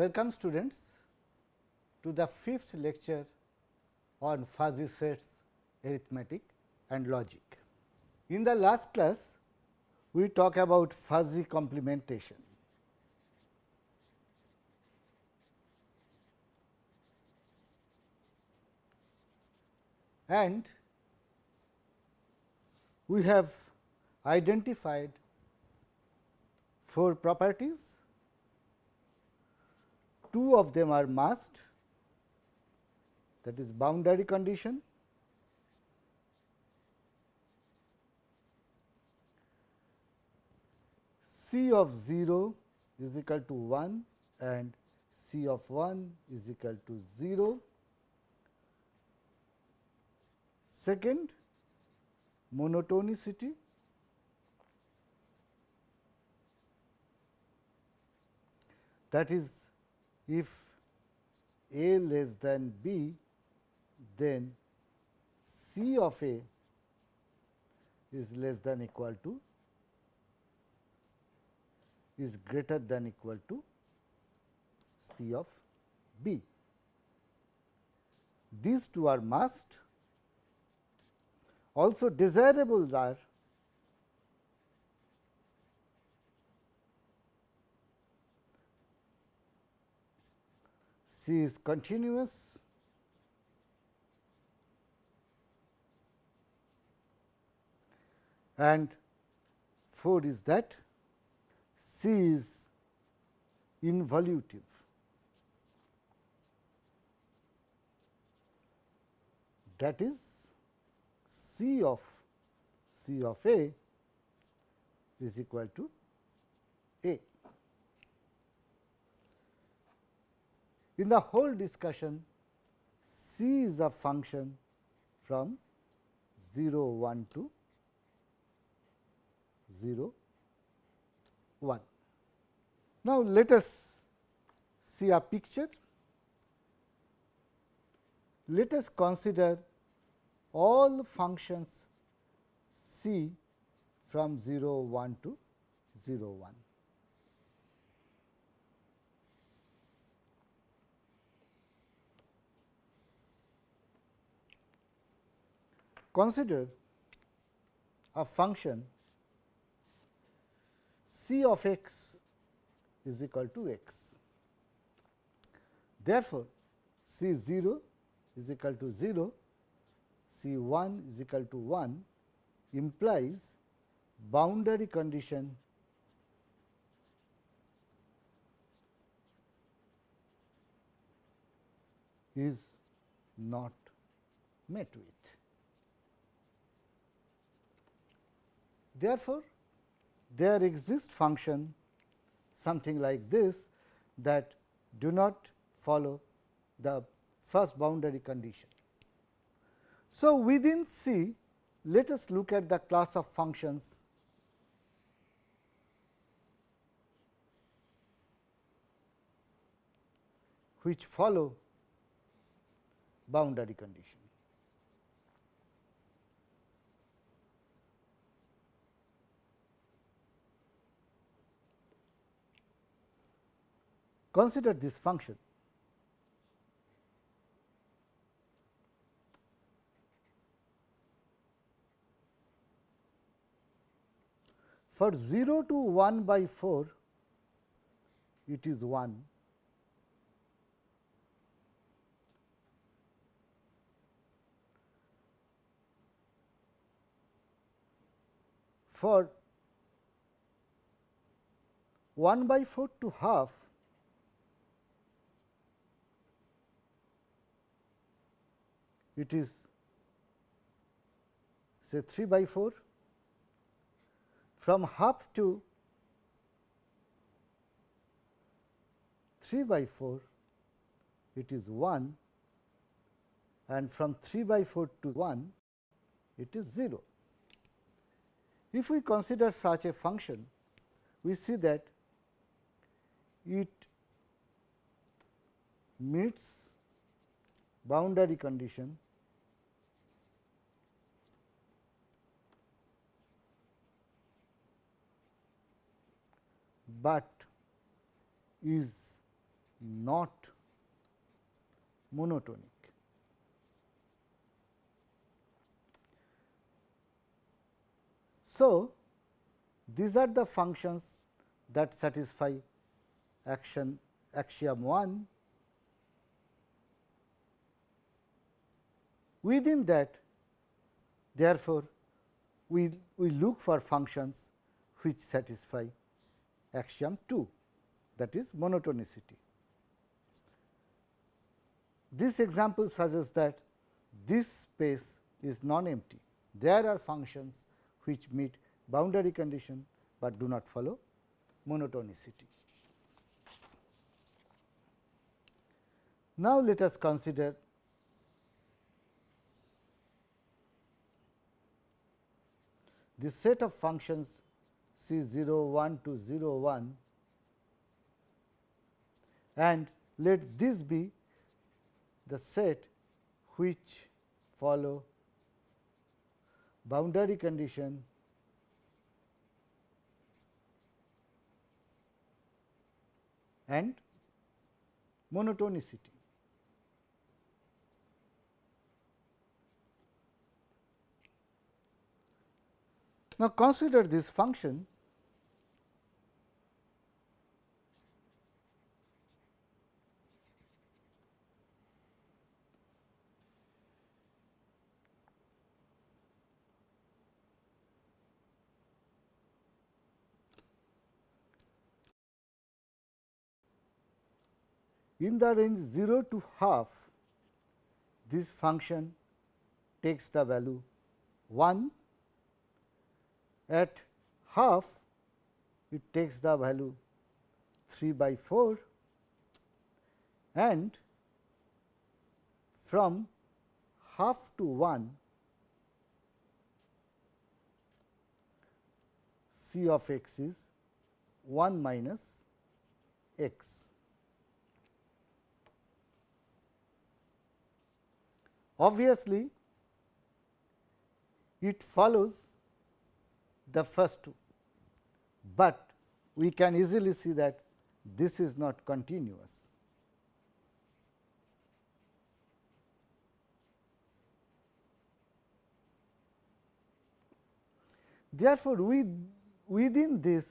Welcome students to the fifth lecture on fuzzy sets, arithmetic and logic. In the last class, we talked about fuzzy complementation. And we have identified 4 properties. 2 of them are must, that is boundary condition, C of 0 is equal to 1 and C of 1 is equal to 0. Second, monotonicity, that is if A less than B, then C of A is less than equal to, is greater than equal to C of B. These two are must. Also desirables are C is continuous, and 4 is that C is involutive. That is C of A is equal to A. In the whole discussion, C is a function from 0, 1 to 0, 1. Now, let us see a picture. Let us consider all functions C from 0, 1 to 0, 1. Consider a function C of x is equal to x. Therefore, C 0 is equal to 0, C 1 is equal to 1 implies boundary condition is not met with. Therefore, there exists function something like this that do not follow the first boundary condition. So, within C, let us look at the class of functions which follow boundary condition. Consider this function. For 0 to 1 by 4, it is 1. For 1 by 4 to half, it is say 3 by 4. From half to 3 by 4, it is 1, and from 3 by 4 to 1, it is 0. If we consider such a function, we see that it meets boundary condition but is not monotonic. So, these are the functions that satisfy axiom 1. Within that, therefore, we look for functions which satisfy axiom 2, that is monotonicity. This example suggests that this space is non-empty. There are functions which meet boundary condition, but do not follow monotonicity. Now, let us consider the set of functions C 0 1 to 0 1, and let this be the set which follow boundary condition and monotonicity. Now, consider this function in the range 0 to half. This function takes the value 1, at half it takes the value 3 by 4, and from half to 1 C of x is 1 minus x. Obviously, it follows the first two, but we can easily see that this is not continuous. Therefore, within this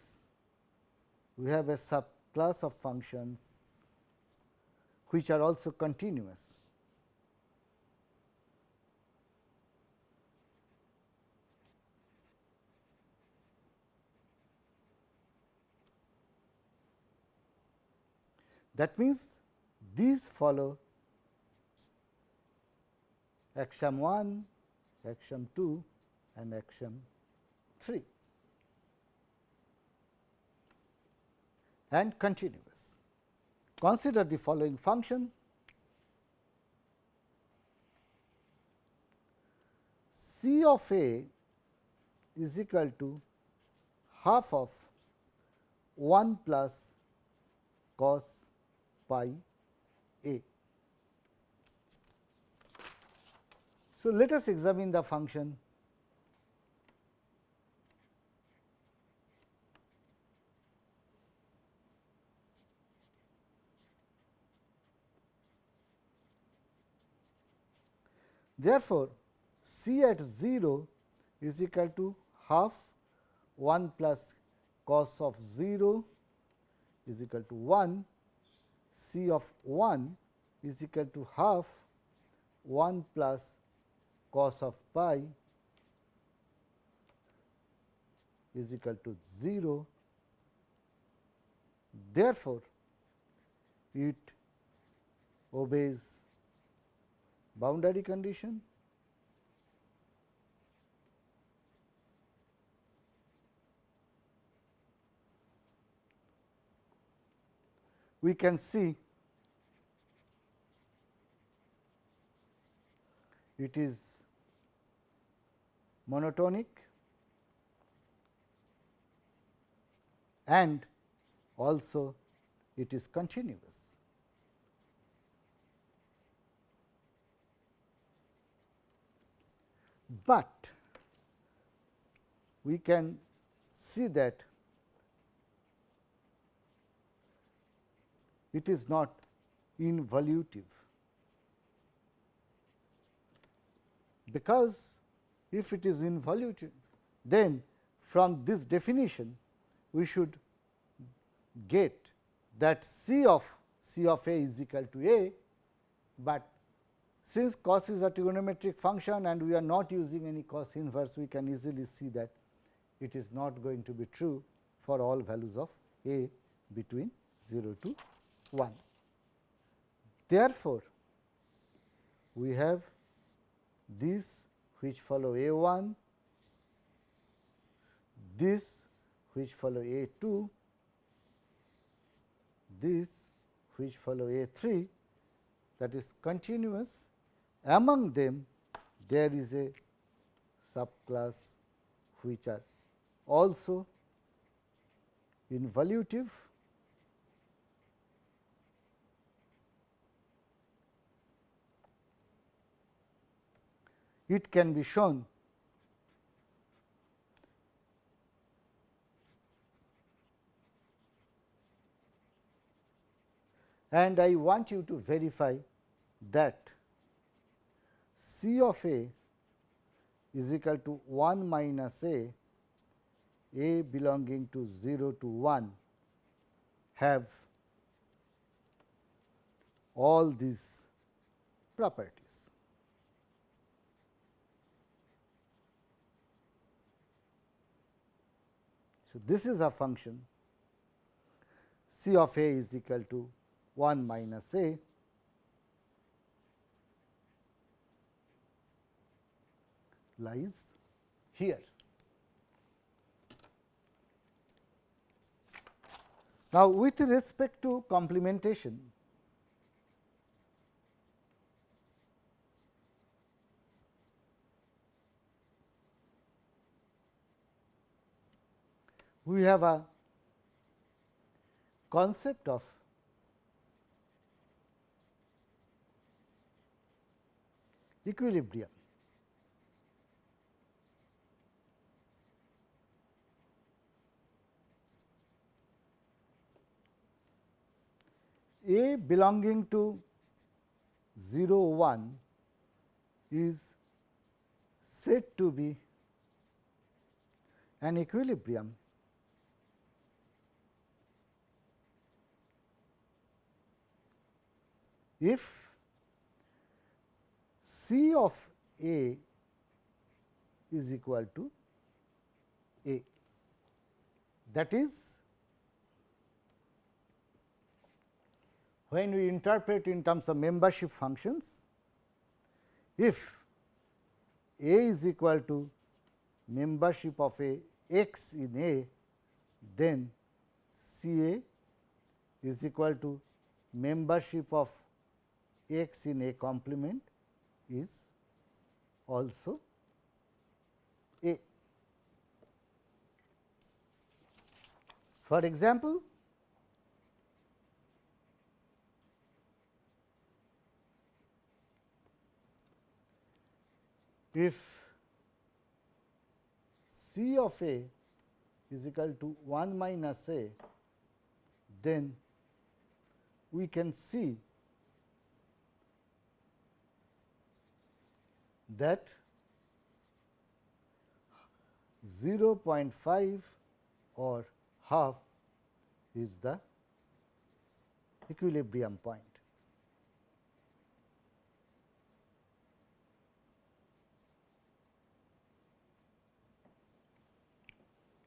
we have a subclass of functions which are also continuous. That means, these follow axiom 1, axiom 2 and axiom 3 and continuous. Consider the following function C of A is equal to half of 1 plus cos pi A. So, let us examine the function Therefore, C at 0 is equal to half 1 plus cos of 0 is equal to 1, C of 1 is equal to half 1 plus cos of pi is equal to 0. Therefore, it obeys boundary condition. We can see it is monotonic and also it is continuous. But we can see that it is not involutive, because if it is involutive, then from this definition we should get that C of A is equal to A, but since cos is a trigonometric function and we are not using any cos inverse, we can easily see that it is not going to be true for all values of A between 0 to 1. Therefore, we have these which follow A 1, this which follow A 2, this which follow A 3, that is continuous. Among them there is a subclass which are also involutive. It can be shown and I want you to verify that C of A is equal to 1 minus A belonging to 0 to 1 have all these properties. So, this is a function C of A is equal to 1 minus A lies here. Now, with respect to complementation, we have a concept of equilibrium. A belonging to 0 1 is said to be an equilibrium if C of A is equal to A. That is, when we interpret in terms of membership functions, if A is equal to membership of a x in A, then C A is equal to membership of x in A complement is also A. For example, if C of A is equal to 1 minus A, then we can see that 0.5 or half is the equilibrium point.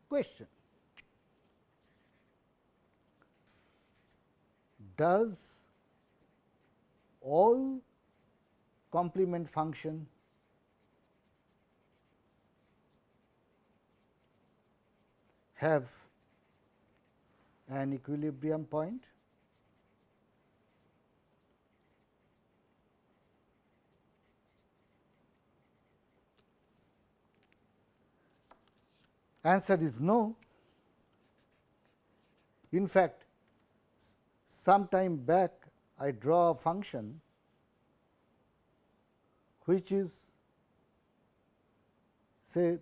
Question: does all complement function have an equilibrium point? Answer is no. In fact, some time back I draw a function which is, say,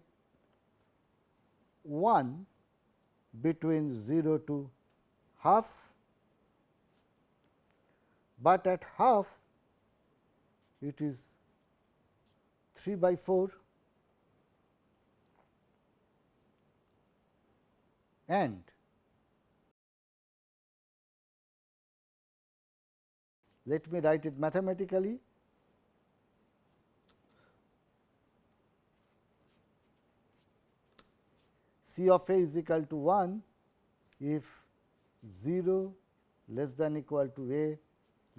1 between 0 to half but at half it is 3 by 4 and let me write it mathematically. C of a is equal to 1 if 0 less than equal to a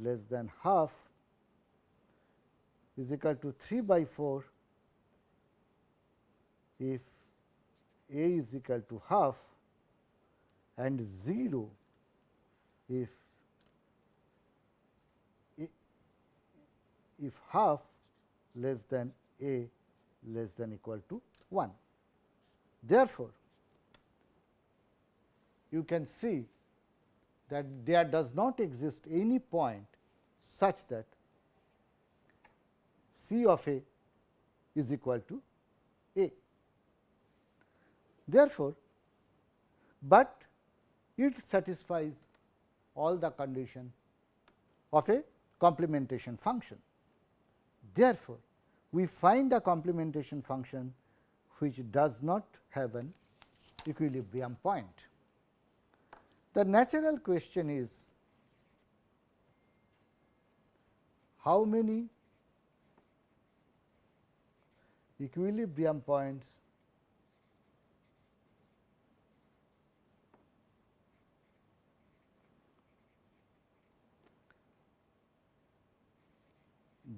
less than half is equal to 3 by 4 if a is equal to half and 0 if half less than a less than equal to 1. Therefore, you can see that there does not exist any point such that C of a is equal to a. Therefore, but it satisfies all the conditions of a complementation function. Therefore, we find a complementation function which does not have an equilibrium point. The natural question is, how many equilibrium points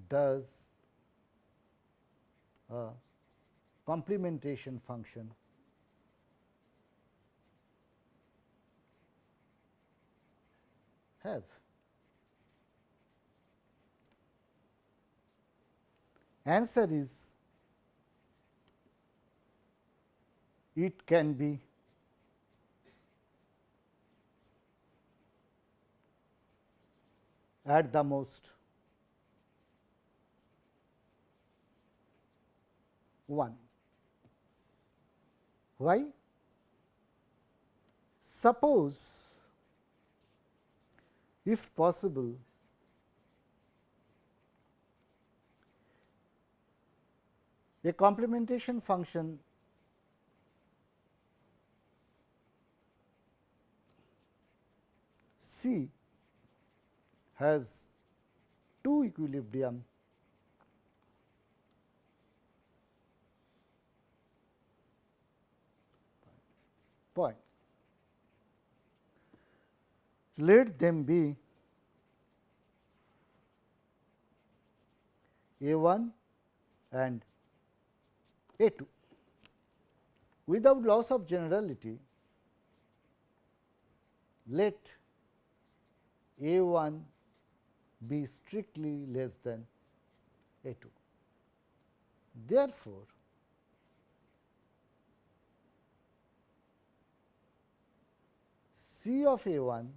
does a complementation function have? Answer is, it can be at the most 1. Why? Suppose, if possible, a complementation function C has 2 equilibrium points. Let them be A1 and A2. Without loss of generality, let A1 be strictly less than A2. Therefore, C of A1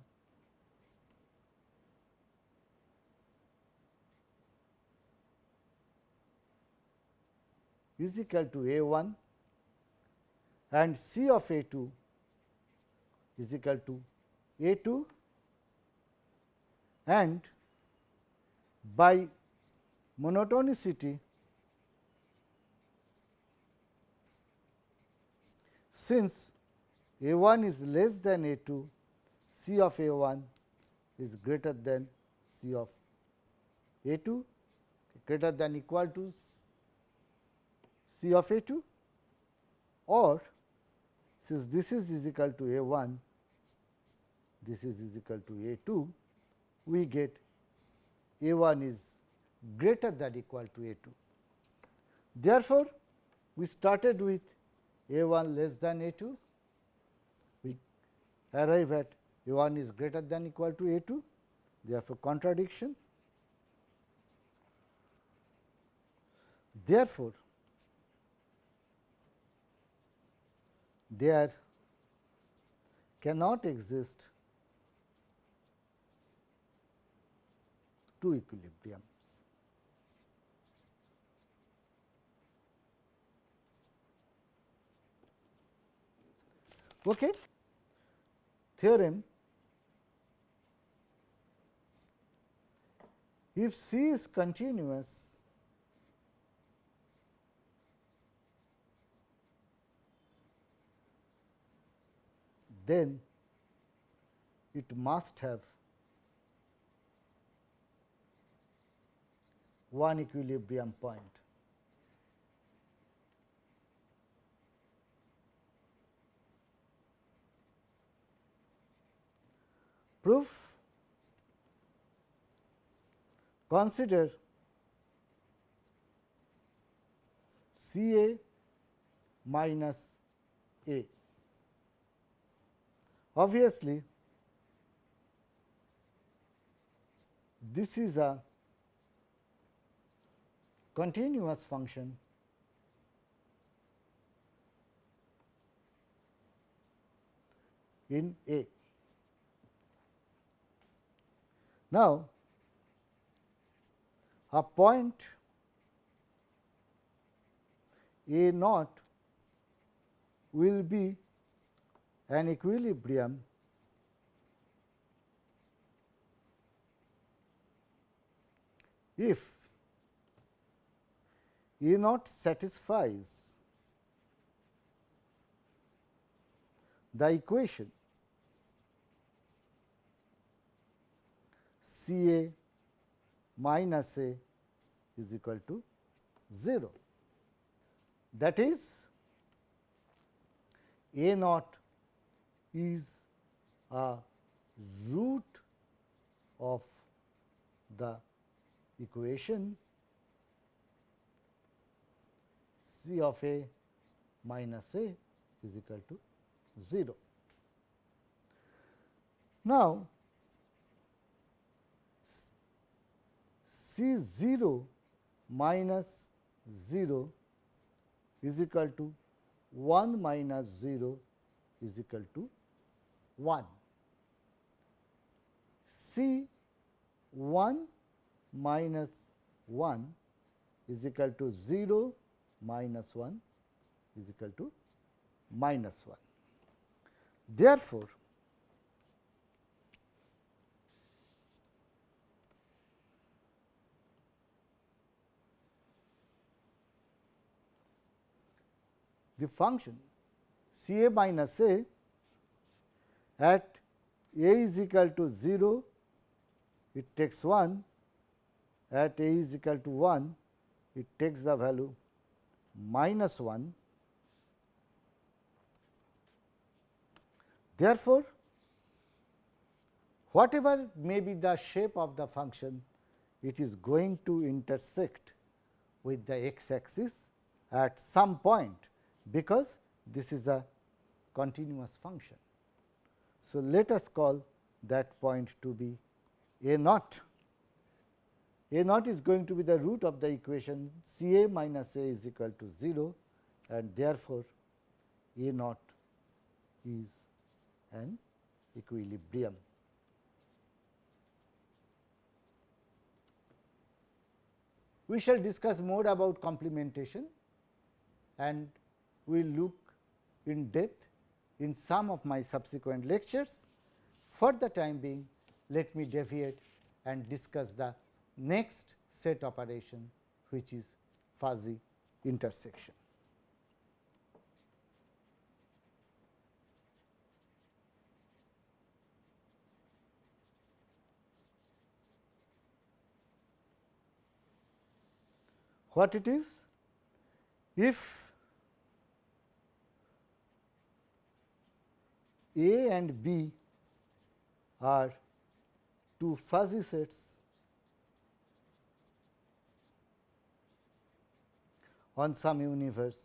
is equal to A1 and C of A2 is equal to A2, and by monotonicity, since A1 is less than A2, C of A1 is greater than C of A2, greater than equal to C of A2, or since this is equal to A1, this is equal to A2, we get A1 is greater than equal to A2. Therefore, we started with A1 less than A2, we arrive at A1 is greater than equal to A2, therefore, contradiction. Therefore, there cannot exist two equilibriums. Okay. Theorem If C is continuous, then it must have one equilibrium point. Proof: consider C A minus A. Obviously, this is a continuous function in A. Now, a point A naught will be an equilibrium if A naught satisfies the equation C A minus A is equal to 0. That is, A naught is a root of the equation C of A minus A is equal to 0. Now, C 0 minus 0 is equal to 1 minus 0 is equal to 1. C 1 minus 1 is equal to 0 minus 1 is equal to minus 1. Therefore, the function C A minus A at A is equal to 0, it takes 1, at A is equal to 1, it takes the value minus 1. Therefore, whatever may be the shape of the function, it is going to intersect with the x axis at some point, because this is a continuous function. So, let us call that point to be A naught. A naught is going to be the root of the equation C A minus A is equal to 0, and therefore, A naught is an equilibrium. We shall discuss more about complementation, and we will look in depth in some of my subsequent lectures. For the time being, let me deviate and discuss the next set operation, which is fuzzy intersection. What it is? If A and B are two fuzzy sets on some universe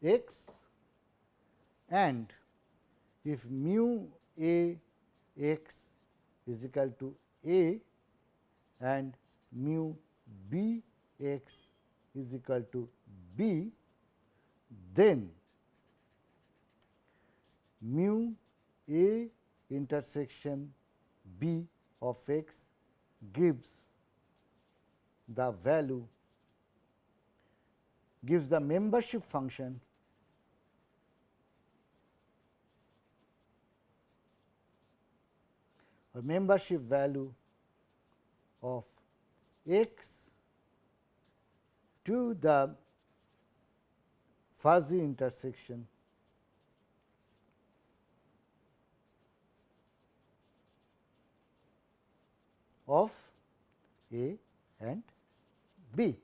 X, and if mu A x is equal to A and mu B x is equal to B, then mu A intersection B of x gives the value, gives the membership function a membership value of x to the fuzzy intersection of A and B.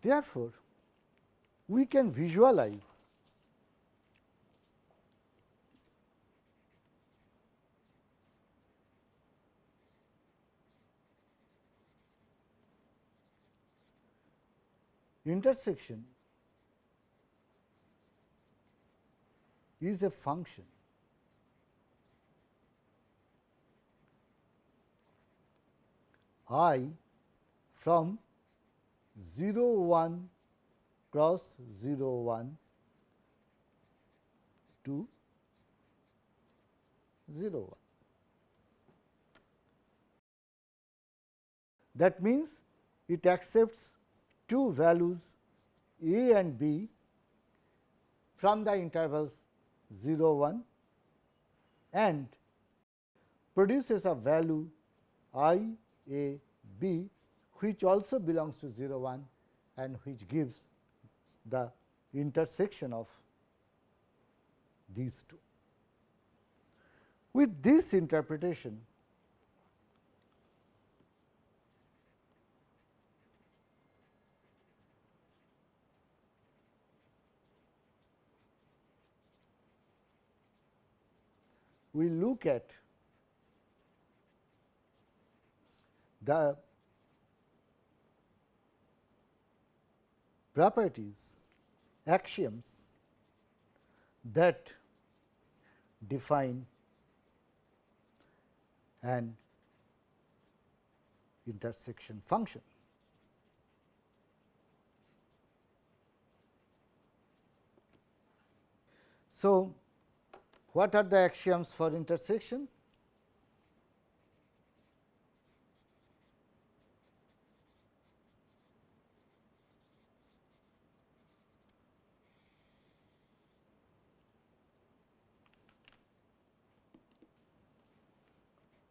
Therefore, we can visualize intersection is a function I from 0 1 cross 0 1 to 0 1. That means, it accepts two values A and B from the intervals 0 1 and produces a value I A B which also belongs to 0 1 and which gives the intersection of these two. With this interpretation, we look at the properties, axioms that define an intersection function. So, what are the axioms for intersection?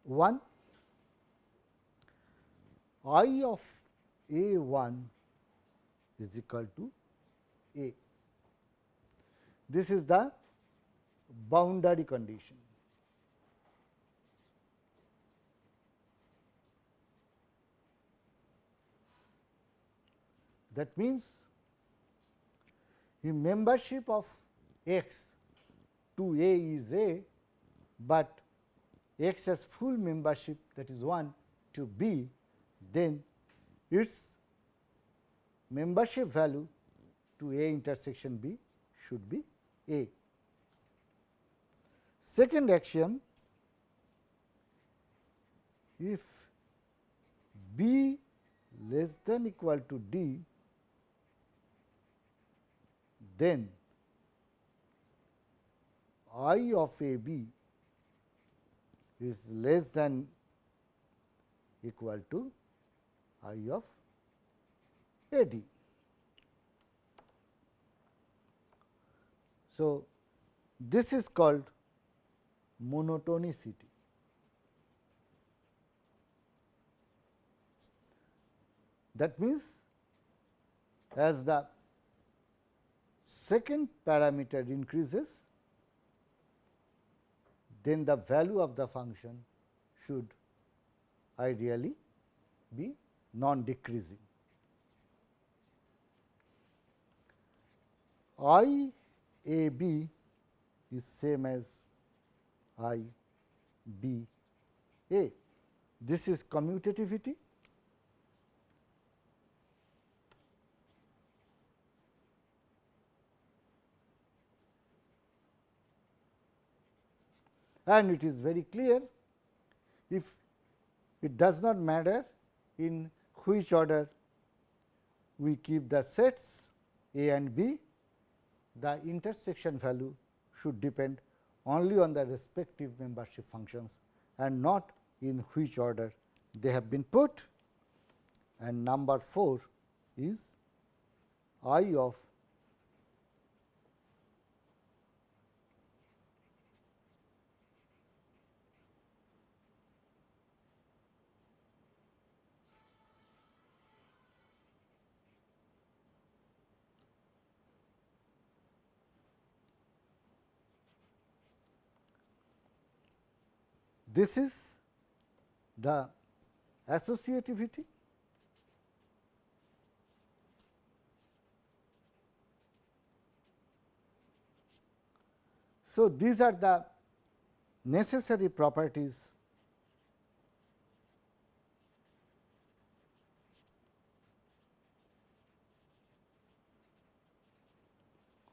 One, I of A 1 is equal to A. This is the boundary condition. That means, the membership of x to A is A, but x has full membership, that is 1 to B, then its membership value to A intersection B should be A. Second axiom, if B less than equal to D, then I of A B is less than equal to I of A D. So, this is called monotonicity. That means, as the second parameter increases, then the value of the function should ideally be non-decreasing. I A B is same as I B A. This is commutativity. And it is very clear, if it does not matter in which order we keep the sets A and B, the intersection value should depend only on the respective membership functions and not in which order they have been put. And number 4 is I of this is the associativity. So, these are the necessary properties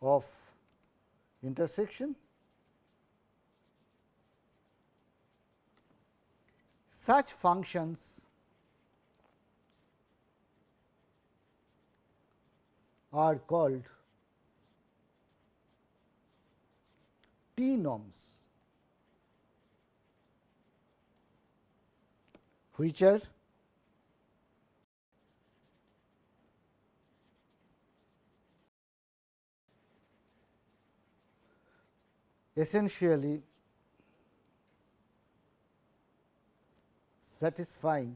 of intersection. Such functions are called theorems, which are essentially satisfying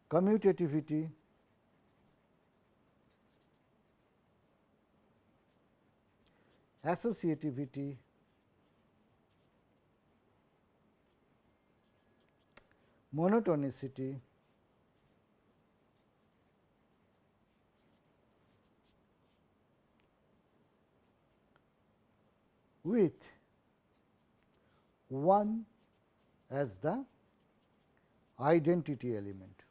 commutativity, associativity, monotonicity, with 1 as the identity element.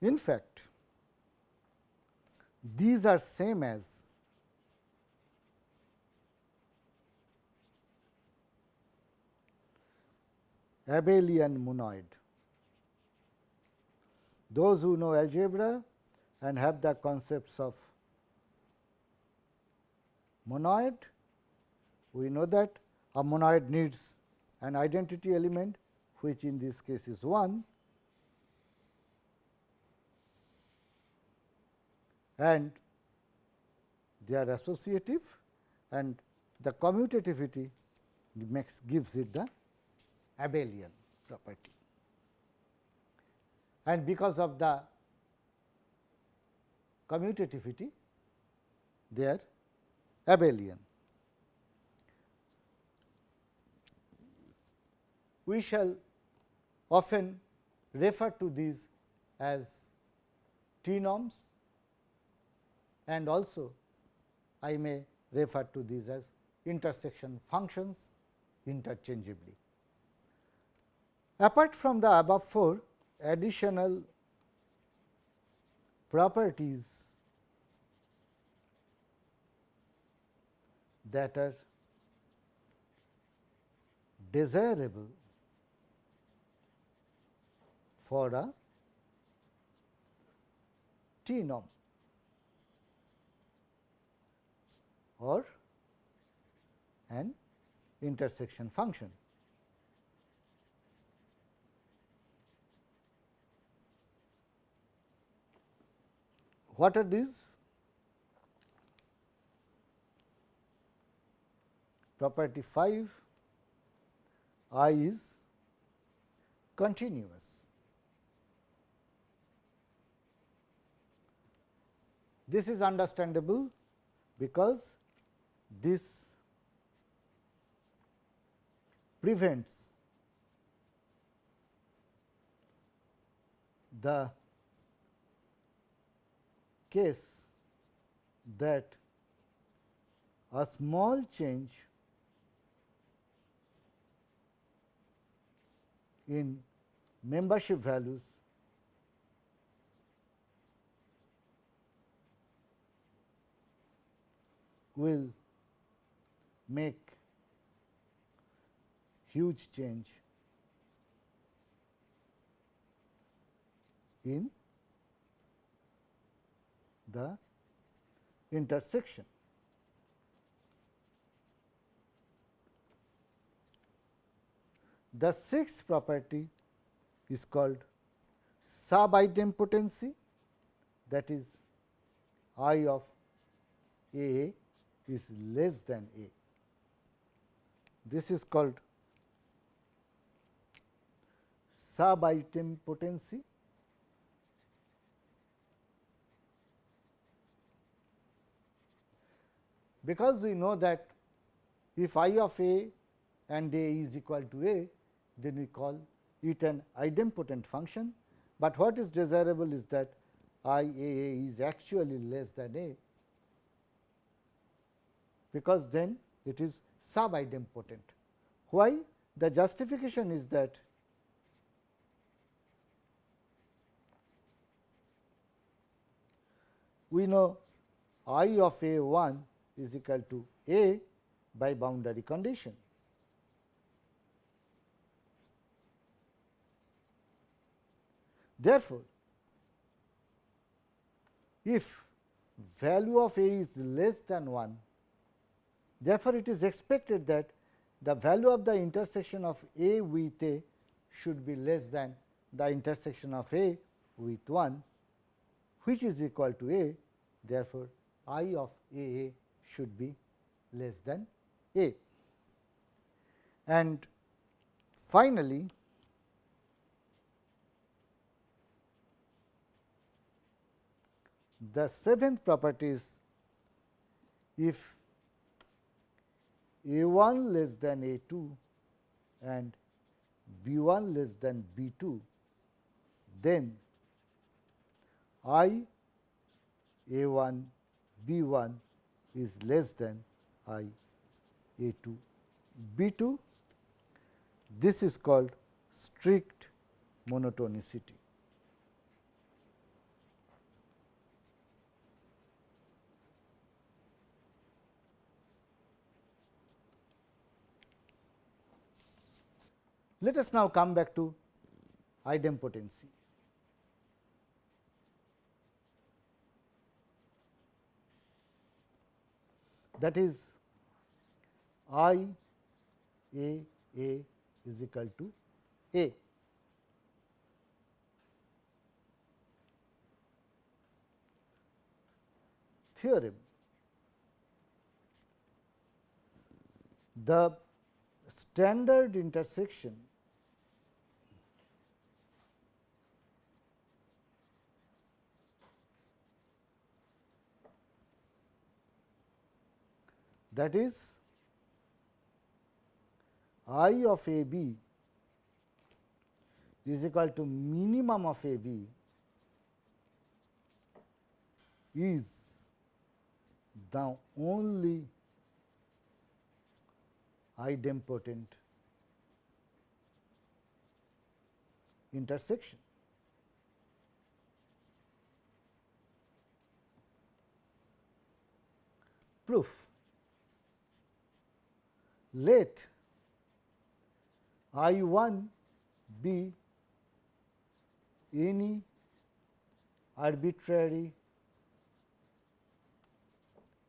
In fact, these are same as abelian monoid. Those who know algebra and have the concepts of monoid, we know that a monoid needs an identity element, which in this case is 1, and they are associative, and the commutativity gives it the abelian property. And because of the commutativity, they are abelian. We shall often refer to these as theorems, and also I may refer to these as intersection functions interchangeably. Apart from the above 4 additional properties that are desirable for a theorem or an intersection function. What are these? Property 5, I is continuous. This is understandable because this prevents the case that a small change in membership values will make huge change in the intersection. The sixth property is called sub-idempotency, that is I of A is less than A. This is called sub-idempotency, because we know that if I of A and A is equal to A, then we call it an idempotent function, but what is desirable is that I A is actually less than A, because then it is sub-idempotent. Why? The justification is that we know I of A 1 is equal to A by boundary condition. Therefore, if value of A is less than 1, therefore, it is expected that the value of the intersection of A with A should be less than the intersection of A with 1, which is equal to A. Therefore, I of A should be less than A. And finally, the seventh property is, if A 1 less than A 2 and B 1 less than B 2, then I A 1 B 1 is less than I A 2 B 2. This is called strict monotonicity. Let us now come back to idempotency. That is, I A is equal to A. Theorem: the standard intersection that is I of A B is equal to minimum of A B is the only idempotent intersection. Proof: let I 1 be any arbitrary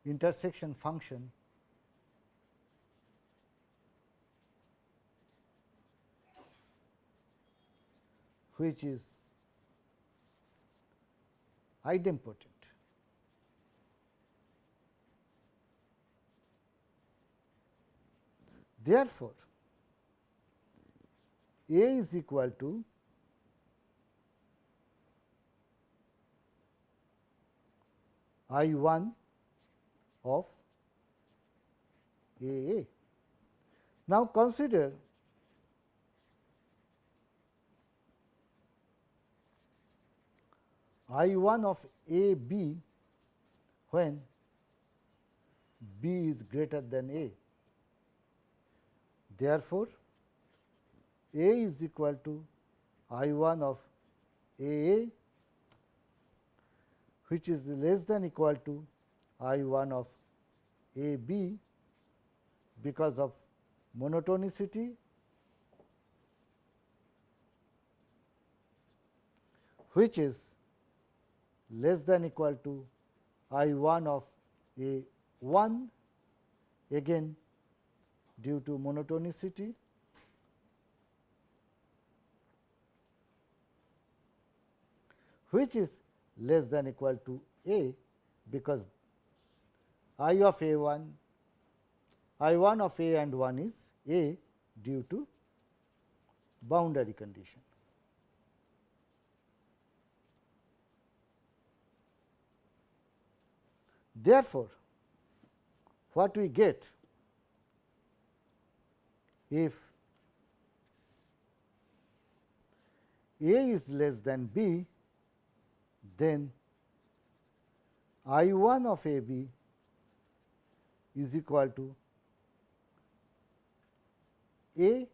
intersection function which is idempotent. Therefore, A is equal to I 1 of A. Now, consider I 1 of A B when B is greater than A. Therefore, A is equal to I 1 of A which is less than equal to I 1 of A B because of monotonicity, which is less than equal to I 1 of A 1, again due to monotonicity, which is less than equal to A because I of A 1, I 1 of A and 1 is A due to boundary condition. Therefore, what we get if A is less than B, then I 1 of A B is equal to A,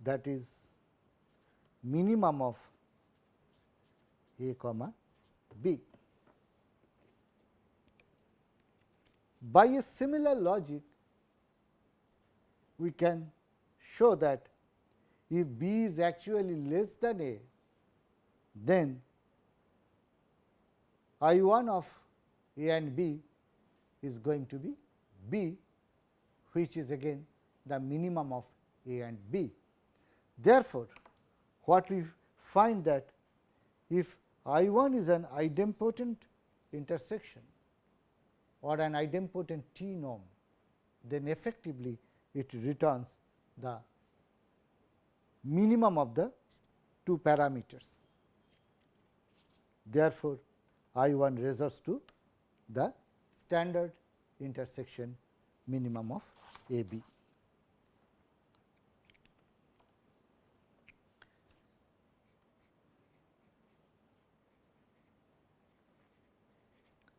that is minimum of A comma B. By a similar logic, we can show that if B is actually less than A, then I 1 of A and B is going to be B, which is again the minimum of A and B. Therefore, what we find that if I 1 is an idempotent intersection or an idempotent T norm, then effectively it returns the minimum of the two parameters. Therefore, I 1 results to the standard intersection minimum of A B.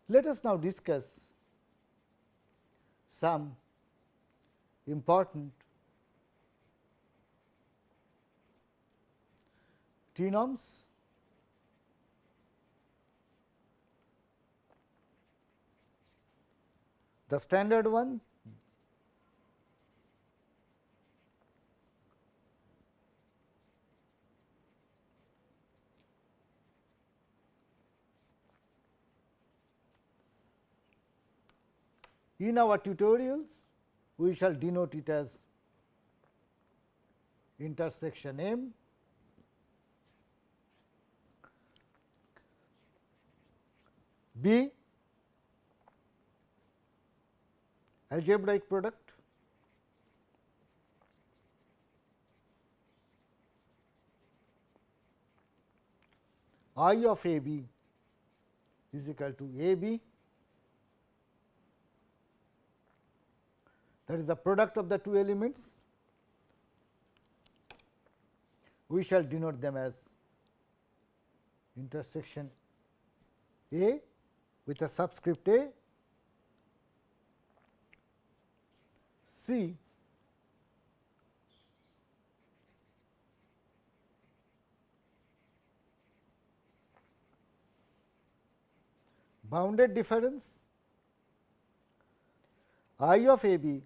Let us now discuss some important T norms. The standard one, in our tutorials we shall denote it as intersection M, B algebraic product, I of A B is equal to A B, that is the product of the two elements. We shall denote them as intersection A with a subscript A, C bounded difference I of A B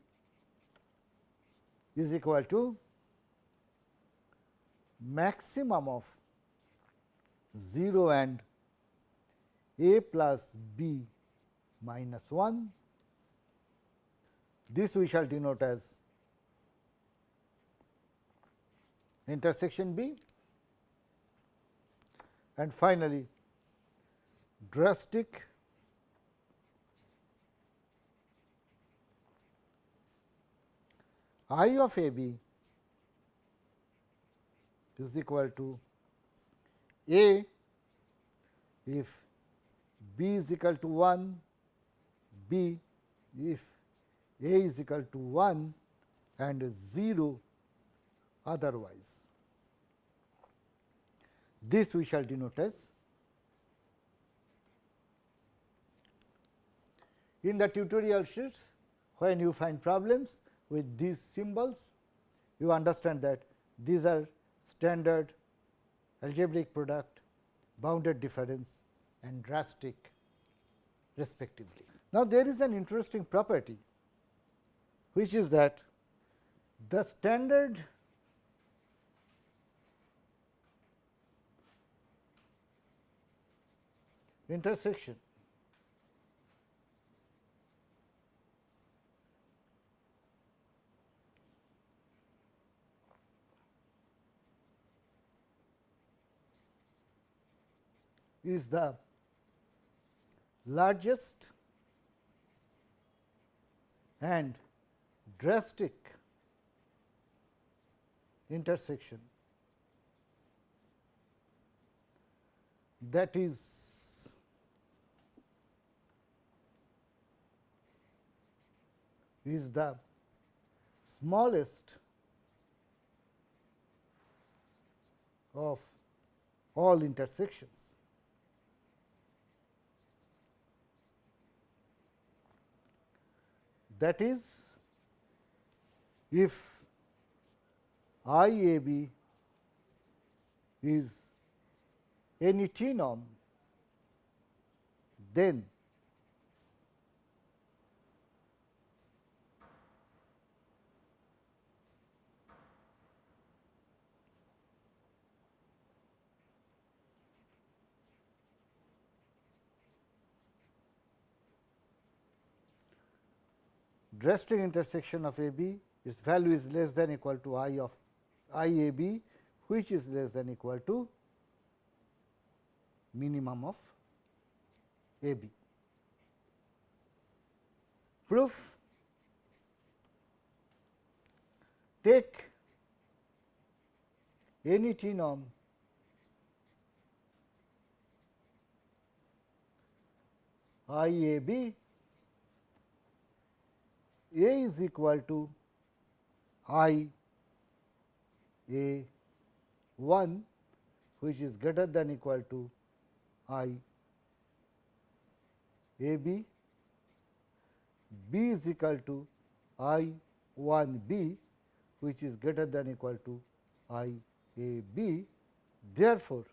is equal to maximum of 0 and A plus B minus 1. This we shall denote as intersection B, and finally drastic I of A B is equal to A if B is equal to 1, B if A is equal to 1 and 0 otherwise. This we shall denote as, in the tutorial sheets, when you find problems with these symbols, you understand that these are standard, algebraic product, bounded difference and drastic respectively. Now, there is an interesting property, which is that the standard intersection is the largest and drastic intersection that is is the smallest of all intersections. That is, if IAB is any T norm, then drastic intersection of AB, its value is less than equal to I of IAB, which is less than equal to minimum of AB. Proof: take any T norm IAB, A is equal to I A 1, which is greater than equal to I A B, B is equal to I 1 B, which is greater than equal to I A B. Therefore,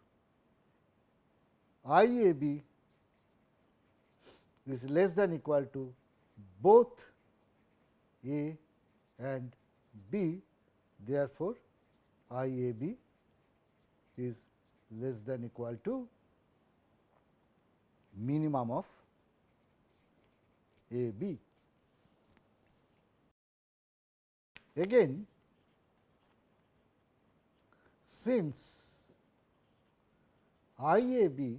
I A B is less than equal to both A and B. Therefore, I A B is less than equal to minimum of A B. Again, since I A B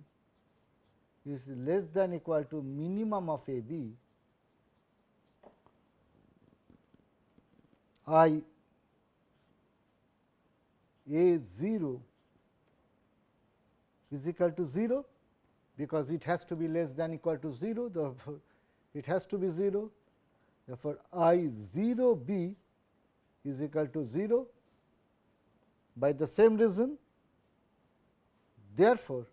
is less than equal to minimum of A B, I A 0 is equal to 0, because it has to be less than equal to 0, therefore, it has to be 0. Therefore, I 0 B is equal to 0 by the same reason. Therefore,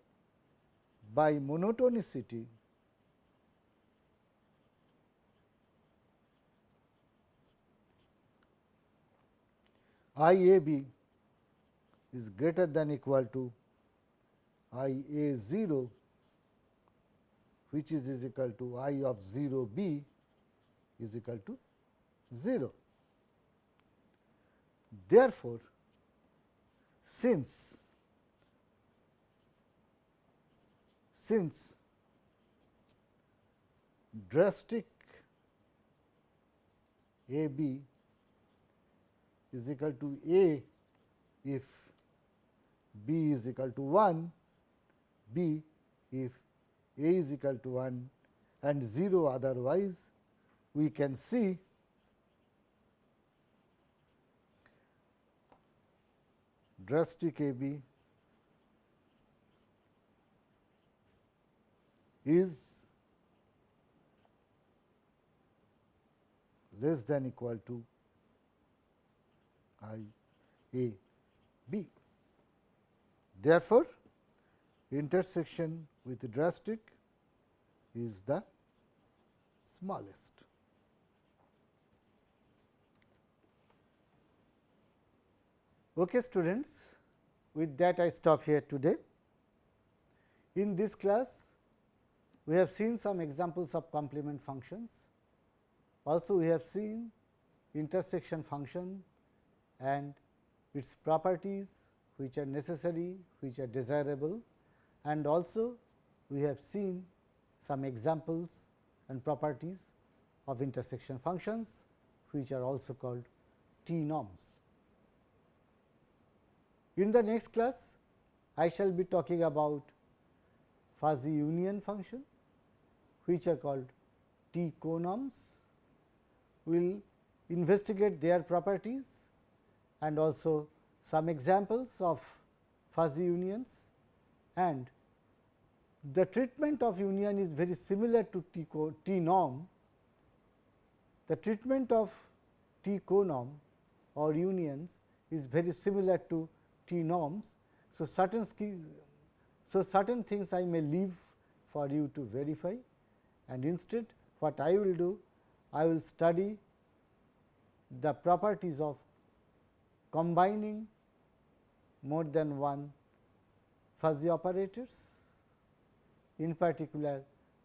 by monotonicity, I A B is greater than equal to I A 0, which is equal to I of 0 B is equal to 0. Therefore, since drastic A B is equal to A if B is equal to 1, B if A is equal to 1 and 0 otherwise, we can see drastic A B is less than equal to I A B. Therefore, intersection with drastic is the smallest. Okay, students, with that I stop here today. In this class, we have seen some examples of complement functions. Also, we have seen intersection function and its properties, which are necessary, which are desirable, and also we have seen some examples and properties of intersection functions, which are also called T norms. In the next class, I shall be talking about fuzzy union function, which are called T conorms. We will investigate their properties and also some examples of fuzzy unions, and the treatment of union is very similar to T norm. The treatment of T conorm or unions is very similar to T norms. So, certain things I may leave for you to verify, and instead what I will do, I will study the properties of combining more than one fuzzy operators. In particular,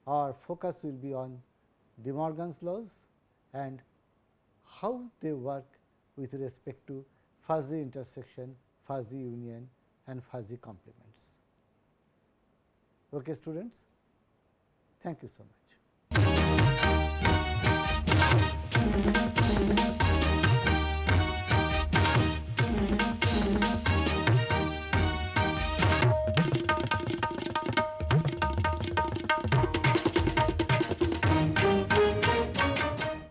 our focus will be on De Morgan's laws and how they work with respect to fuzzy intersection, fuzzy union and fuzzy complements. Okay, students, thank you so much.